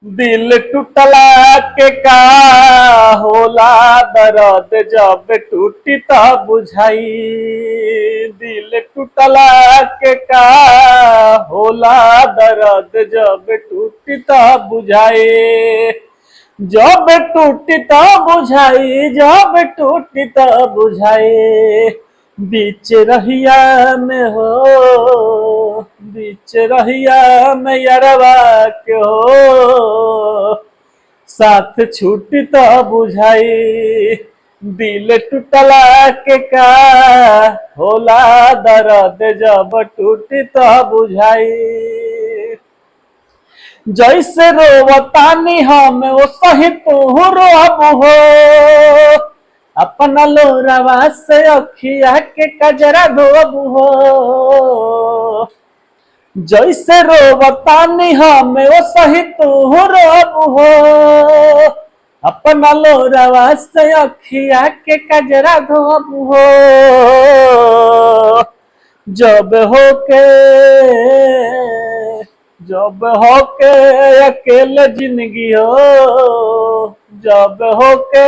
दिल टूटला के का होला दर्द जब टूटी त बुझाई। दिल टूटला के का होला दर्द जब टूटी त बुझाई। जब टूटी त बुझाई, जब टूटी त बुझाई। बीच रहिया में हो, बीच रहिया में यारवा के हो, साथ छूटी त बुझाई। दिल टूटला के का होला दर्द जब टूटी त बुझाई। जैसे रोवतानी हम वो सही तू रोब हो, अपना लोरावा से अखिया के कजरा धोब हो। जैसे रोवतानी हम वो सही तू रोब हो, अपना लोरावा से अखिया के कजरा धोब हो। जब होके, जब होके अकेले जिंदगी हो, जब होके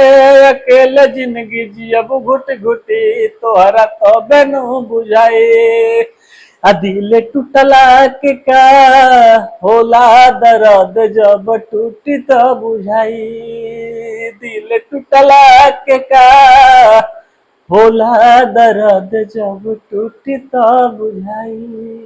अकेले जिंदगी जियब घुट घुटी तोहरा तबे नु बुझाई। आ दिल टूटला के का होला दर्द जब टूटी त बुझाई। दिल टूटला के का होला दर्द जब टूटी त बुझाई।